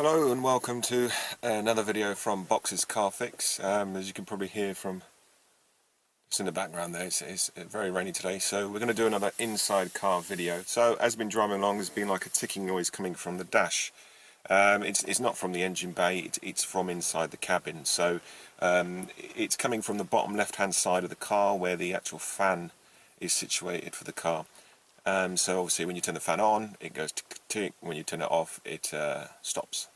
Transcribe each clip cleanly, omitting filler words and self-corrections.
Hello and welcome to another video from Box's Car Fix. As you can probably hear from just in the background there, it's very rainy today, so we're going to do another inside car video. So as I've been driving along, there's been like a ticking noise coming from the dash. It's not from the engine bay, it's from inside the cabin. So it's coming from the bottom left hand side of the car where the actual fan is situated for the car. So obviously when you turn the fan on, it goes tick tick. When you turn it off, it stops.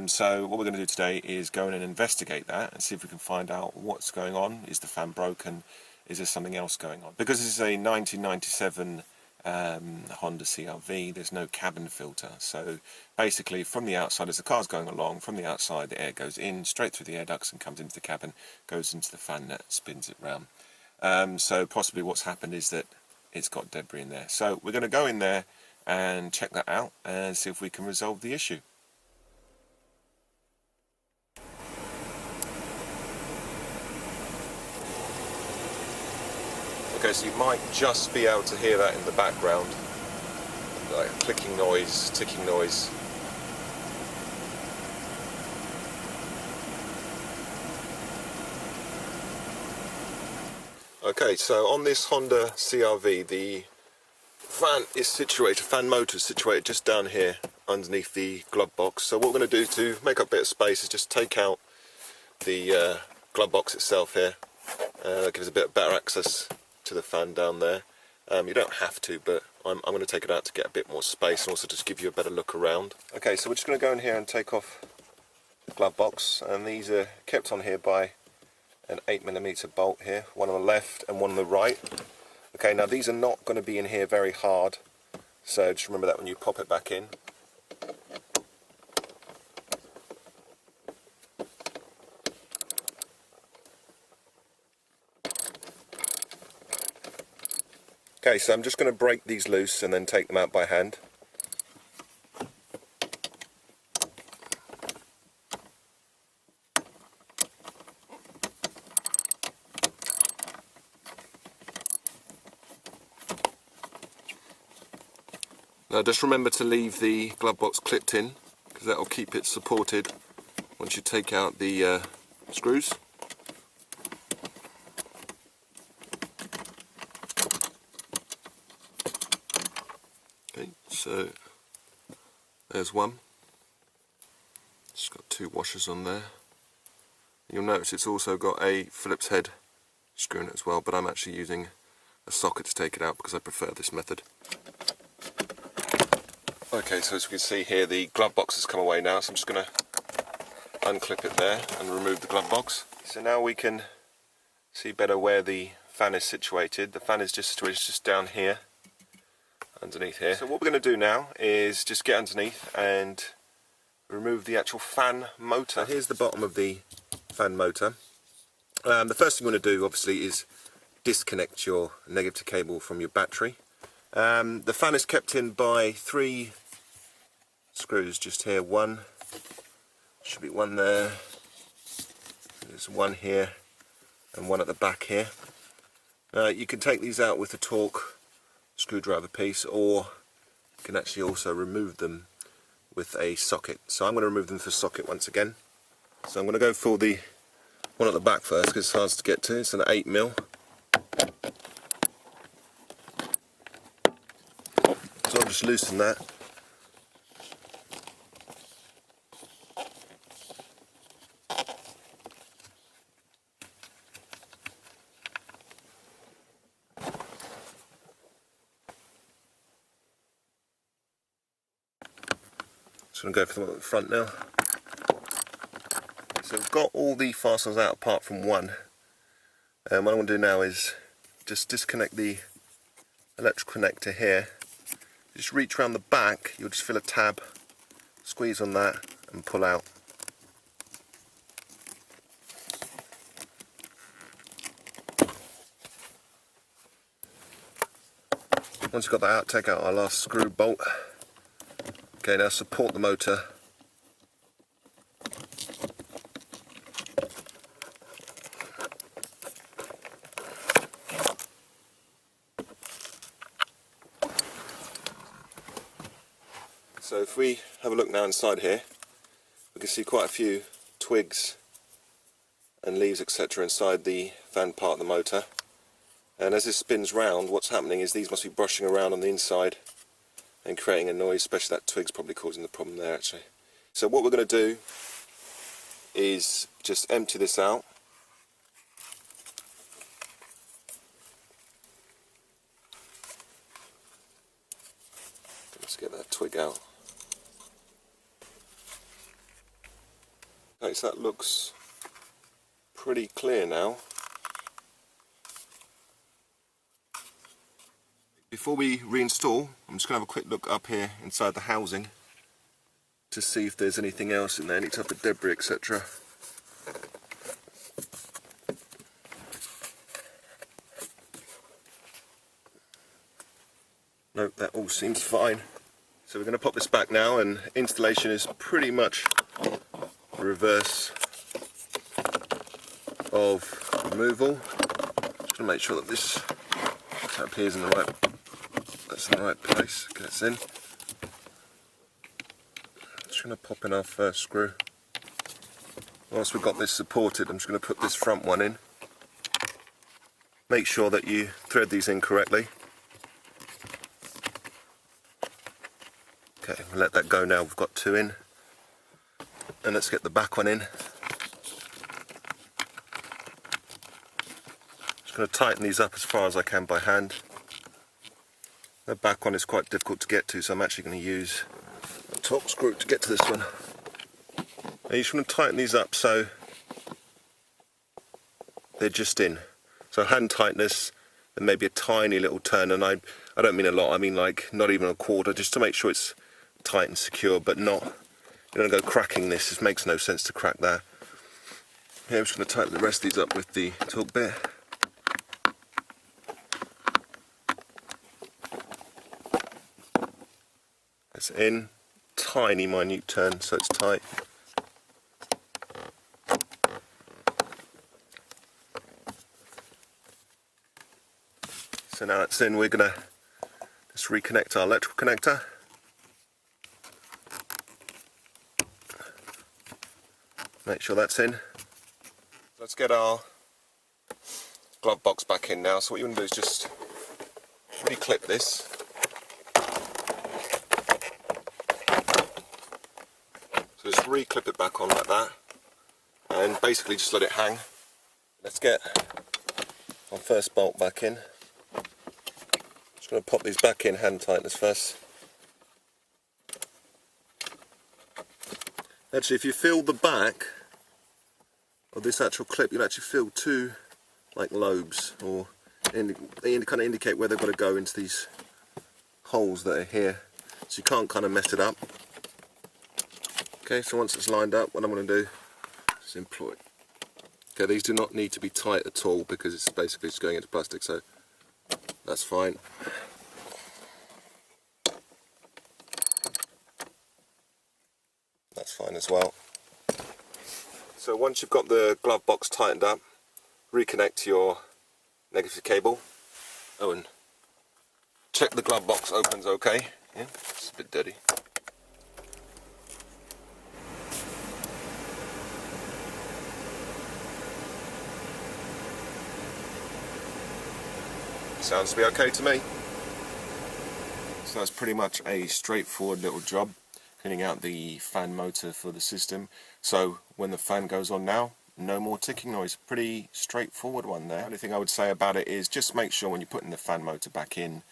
So what we're going to do today is go in and investigate that and see if we can find out what's going on. Is the fan broken? Is there something else going on? Because this is a 1997 Honda CRV, there's no cabin filter. So basically from the outside, as the car's going along, from the outside the air goes in, straight through the air ducts and comes into the cabin, goes into the fan that spins it round. So possibly what's happened is that it's got debris in there. So we're going to go in there and check that out and see if we can resolve the issue. Okay, so you might just be able to hear that in the background, like a clicking noise, ticking noise. Okay, so on this Honda CRV, the fan motor is situated just down here underneath the glove box. So what we're going to do to make up a bit of space is just take out the glove box itself here. That gives a bit better access to the fan down there. You don't have to, but I'm going to take it out to get a bit more space and also just give you a better look around. Okay, so we're just going to go in here and take off the glove box, and these are kept on here by an 8mm bolt here, one on the left and one on the right. Okay, now these are not going to be in here very hard, so just remember that when you pop it back in. Okay, so I'm just going to break these loose and then take them out by hand. Now just remember to leave the glove box clipped in, because that will keep it supported once you take out the screws. Okay, so there's one. It's got two washers on there. You'll notice it's also got a Phillips head screw in it as well, but I'm actually using a socket to take it out because I prefer this method. Okay, so as we can see here, the glove box has come away now, so I'm just going to unclip it there and remove the glove box. So now we can see better where the fan is situated. The fan is just down here, underneath here. So what we're going to do now is just get underneath and remove the actual fan motor. So here's the bottom of the fan motor. The first thing we're going to do obviously is disconnect your negative cable from your battery. The fan is kept in by 3 screws just here. One, should be one there, there's one here and one at the back here. You can take these out with a torque screwdriver piece, or you can actually also remove them with a socket. So I'm going to remove them with a socket once again. So I'm going to go for the one at the back first because it's hard to get to. It's an 8mm. So I'll just loosen that. Just going to go for the one at the front now. So we've got all the fasteners out apart from one. What I'm going to do now is just disconnect the electrical connector here. Just reach around the back, you'll just feel a tab, squeeze on that and pull out. Once you've got that out, take out our last screw bolt. Okay, now support the motor. So if we have a look now inside here, We can see quite a few twigs and leaves etc. inside the fan part of the motor, and as this spins round, what's happening is these must be brushing around on the inside and creating a noise, especially that twig's probably causing the problem there actually. So what we're going to do is just empty this out. Let's get that twig out. Okay, so that looks pretty clear now. Before we reinstall, I'm just going to have a quick look up here inside the housing to see if there's anything else in there, any type of debris, etc. Nope, that all seems fine. So we're going to pop this back now, and installation is pretty much the reverse of removal. Just going to make sure that this tab here is in the right, that's in the right place. Get this in. Just going to pop in our first screw. Once we've got this supported, I'm just going to put this front one in. Make sure that you thread these in correctly. Okay, we'll let that go now. We've got two in. And let's get the back one in. Just going to tighten these up as far as I can by hand. The back one is quite difficult to get to, so I'm actually going to use a top screw to get to this one. Now you just want to tighten these up so they're just in. So hand tightness and maybe a tiny little turn, and I don't mean a lot, I mean like not even a quarter, just to make sure it's tight and secure, but not, you don't go cracking this, it makes no sense to crack that. Here I'm just going to tighten the rest of these up with the torque bit. It's in, tiny minute turn so it's tight. So now it's in, we're going to just reconnect our electrical connector. Make sure that's in. Let's get our glove box back in now. So what you want to do is just reclip this. So just reclip it back on like that, and basically just let it hang. Let's get our first bolt back in. Just going to pop these back in, hand tightness first. Actually, if you feel the back of this actual clip, you'll actually feel two like lobes, or they kind of indicate where they've got to go into these holes that are here, so you can't kind of mess it up. Okay, so once it's lined up, what I'm going to do is employ it. Okay, these do not need to be tight at all because it's basically just going into plastic, so that's fine. That's fine as well. So once you've got the glove box tightened up, reconnect your negative cable. Oh, and check the glove box opens okay. Yeah, it's a bit dirty. Sounds to be okay to me. So that's pretty much a straightforward little job, cleaning out the fan motor for the system. So when the fan goes on now, no more ticking noise. Pretty straightforward one there. The only thing I would say about it is just make sure when you're putting the fan motor back in,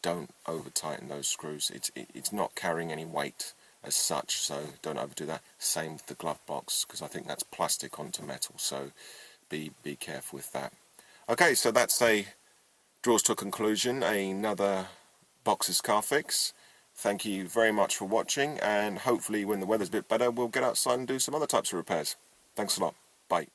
don't over tighten those screws. It's not carrying any weight as such, so don't overdo that. Same with the glove box, because I think that's plastic onto metal, so be careful with that. Okay, so that's draws to a conclusion another Box's Car Fix. Thank you very much for watching, and hopefully when the weather's a bit better we'll get outside and do some other types of repairs. Thanks a lot. Bye.